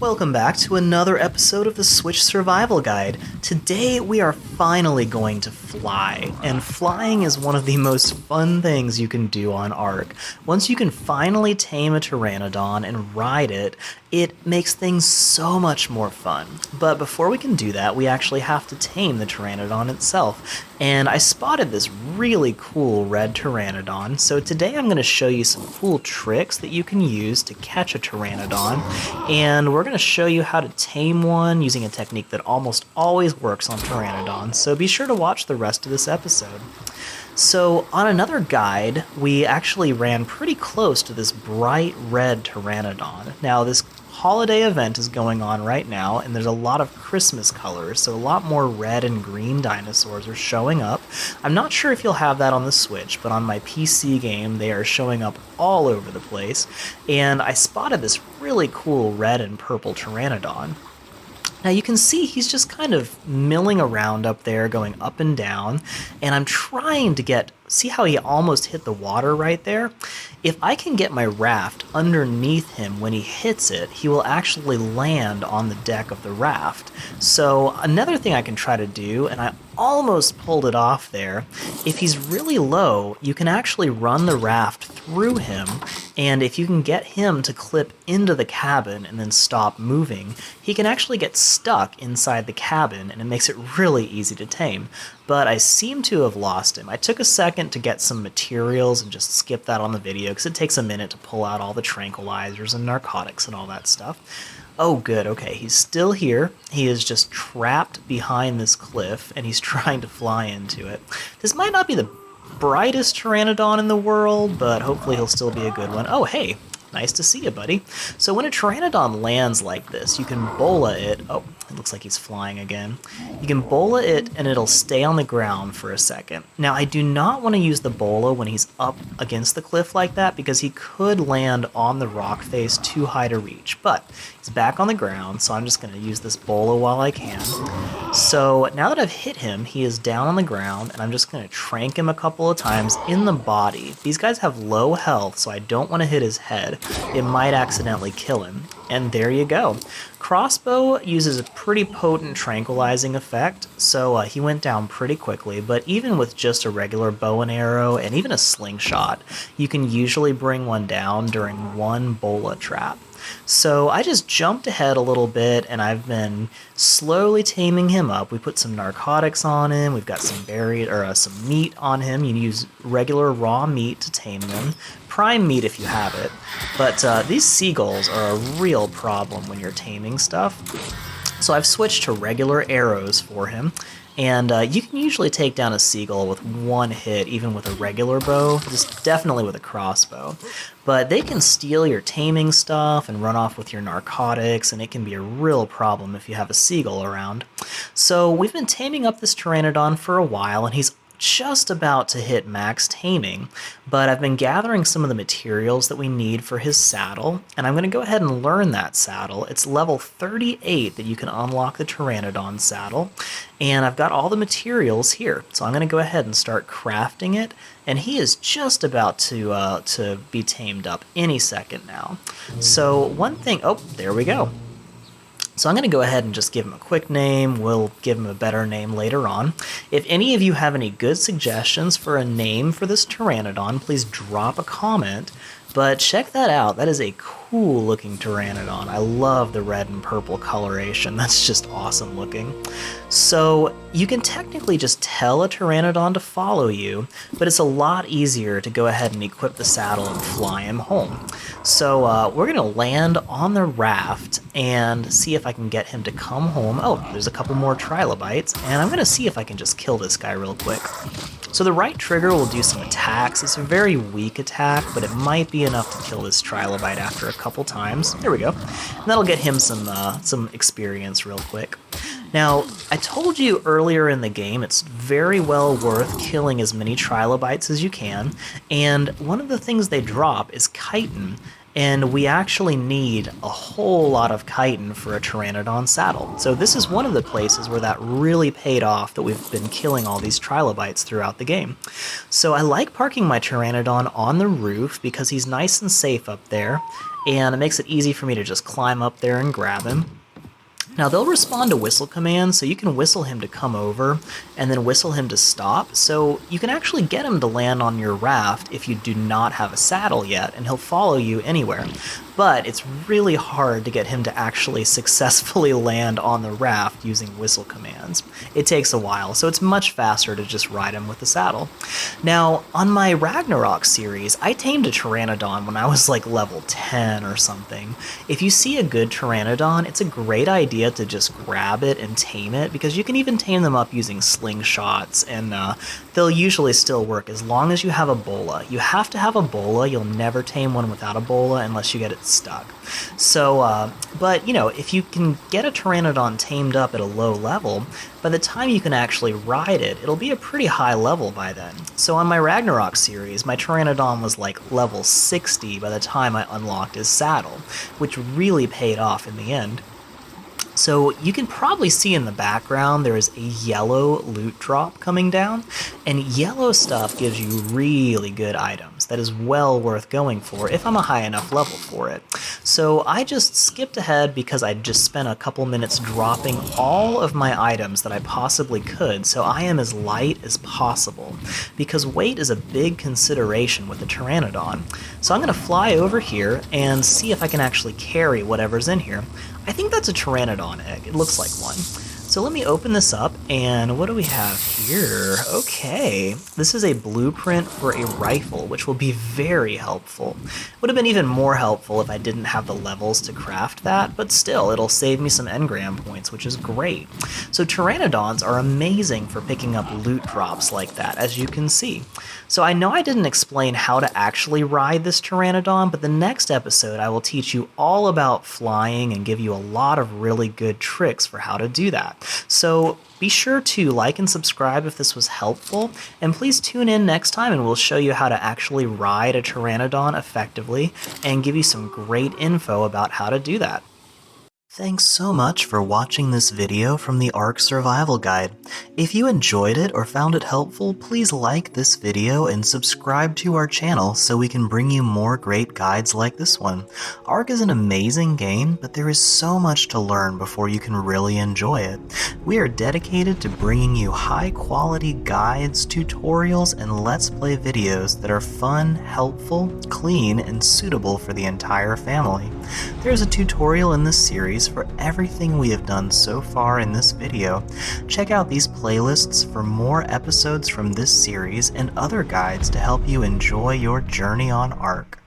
Welcome back to another episode of the Switch Survival Guide. Today we are finally going to fly, and flying is one of the most fun things you can do on Ark. Once you can finally tame a Pteranodon and ride it, it makes things so much more fun. But before we can do that, we actually have to tame the Pteranodon itself. And I spotted this really cool red Pteranodon, so today I'm going to show you some cool tricks that you can use to catch a Pteranodon, and we're going to show you how to tame one using a technique that almost always works on Pteranodons, so be sure to watch the rest of this episode. So on another guide, we actually ran pretty close to this bright red Pteranodon. Now this holiday event is going on right now, and there's a lot of Christmas colors, so a lot more red and green dinosaurs are showing up. I'm not sure if you'll have that on the Switch, but on my PC game they are showing up all over the place, and I spotted this really cool red and purple Pteranodon. Now you can see he's just kind of milling around up there, going up and down, and I'm trying to see how he almost hit the water right there? If I can get my raft underneath him when he hits it, he will actually land on the deck of the raft. So another thing I can try to do, and I almost pulled it off there, if he's really low, you can actually run the raft through him, and if you can get him to clip into the cabin and then stop moving, he can actually get stuck inside the cabin, and it makes it really easy to tame. But I seem to have lost him. I took a second to get some materials and just skip that on the video because it takes a minute to pull out all the tranquilizers and narcotics and all that stuff. Oh good, okay, he's still here. He is just trapped behind this cliff and he's trying to fly into it. This might not be the brightest Pteranodon in the world, but hopefully he'll still be a good one. Oh hey, nice to see you, buddy. So when a Pteranodon lands like this, you can bola it. Oh, it looks like he's flying again. You can bola it and it'll stay on the ground for a second. Now I do not want to use the bola when he's up against the cliff like that because he could land on the rock face too high to reach, but he's back on the ground, so I'm just going to use this bola while I can. So now that I've hit him, he is down on the ground, and I'm just going to trank him a couple of times in the body. These guys have low health, so I don't want to hit his head. It might accidentally kill him. And there you go. Crossbow uses a pretty potent tranquilizing effect, so he went down pretty quickly, but even with just a regular bow and arrow and even a slingshot, you can usually bring one down during one bola trap. So I just jumped ahead a little bit, and I've been slowly taming him up. We put some narcotics on him. We've got some some meat on him. You use regular raw meat to tame them. Prime meat if you have it. But these seagulls are a real problem when you're taming stuff. So I've switched to regular arrows for him. And you can usually take down a seagull with one hit, even with a regular bow, just definitely with a crossbow. But they can steal your taming stuff and run off with your narcotics, and it can be a real problem if you have a seagull around. So we've been taming up this Pteranodon for a while, and he's just about to hit max taming, but I've been gathering some of the materials that we need for his saddle, and I'm going to go ahead and learn that saddle. It's level 38 that you can unlock the Pteranodon saddle, and I've got all the materials here, so I'm going to go ahead and start crafting it, and he is just about to be tamed up any second now. So one thing, oh, there we go. So I'm going to go ahead and just give him a quick name. We'll give him a better name later on. If any of you have any good suggestions for a name for this Pteranodon, please drop a comment. But check that out. That is a cool looking Pteranodon. I love the red and purple coloration. That's just awesome looking. So you can technically just tell a Pteranodon to follow you, but it's a lot easier to go ahead and equip the saddle and fly him home. So we're going to land on the raft and see if I can get him to come home. Oh, there's a couple more Trilobites, and I'm going to see if I can just kill this guy real quick. So the right trigger will do some attacks. It's a very weak attack, but it might be enough to kill this Trilobite after a couple times. There we go. And that'll get him some experience real quick. Now, I told you earlier in the game it's very well worth killing as many Trilobites as you can, and one of the things they drop is chitin. and we actually need a whole lot of chitin for a Pteranodon saddle. So this is one of the places where that really paid off, that we've been killing all these Trilobites throughout the game. So I like parking my Pteranodon on the roof because he's nice and safe up there, and it makes it easy for me to just climb up there and grab him. Now they'll respond to whistle commands, so you can whistle him to come over and then whistle him to stop, so you can actually get him to land on your raft if you do not have a saddle yet, and he'll follow you anywhere. But it's really hard to get him to actually successfully land on the raft using whistle commands. It takes a while, so it's much faster to just ride him with the saddle. Now, on my Ragnarok series, I tamed a Pteranodon when I was like level 10 or something. If you see a good Pteranodon, it's a great idea to just grab it and tame it, because you can even tame them up using slingshots, and they'll usually still work as long as you have a bola. You have to have a bola. You'll never tame one without a bola unless you get it stuck. So, but you know, if you can get a Pteranodon tamed up at a low level, by the time you can actually ride it, it'll be a pretty high level by then. So on my Ragnarok series, my Pteranodon was like level 60 by the time I unlocked his saddle, which really paid off in the end. So you can probably see in the background there is a yellow loot drop coming down, and yellow stuff gives you really good items that is well worth going for if I'm a high enough level for it. So I just skipped ahead because I just spent a couple minutes dropping all of my items that I possibly could, so I am as light as possible, because weight is a big consideration with the Pteranodon. So I'm going to fly over here and see if I can actually carry whatever's in here. I think that's a Pteranodon egg. It looks like one. So let me open this up, and what do we have here? Okay, this is a blueprint for a rifle, which will be very helpful. Would have been even more helpful if I didn't have the levels to craft that, but still, it'll save me some engram points, which is great. So Pteranodons are amazing for picking up loot drops like that, as you can see. So I know I didn't explain how to actually ride this Pteranodon, but the next episode I will teach you all about flying and give you a lot of really good tricks for how to do that. So be sure to like and subscribe if this was helpful, and please tune in next time and we'll show you how to actually ride a Pteranodon effectively and give you some great info about how to do that. Thanks so much for watching this video from the Ark Survival Guide. If you enjoyed it or found it helpful, please like this video and subscribe to our channel so we can bring you more great guides like this one. Ark is an amazing game, but there is so much to learn before you can really enjoy it. We are dedicated to bringing you high-quality guides, tutorials, and Let's Play videos that are fun, helpful, clean, and suitable for the entire family. There's a tutorial in this series for everything we have done so far in this video. Check out these playlists for more episodes from this series and other guides to help you enjoy your journey on Ark.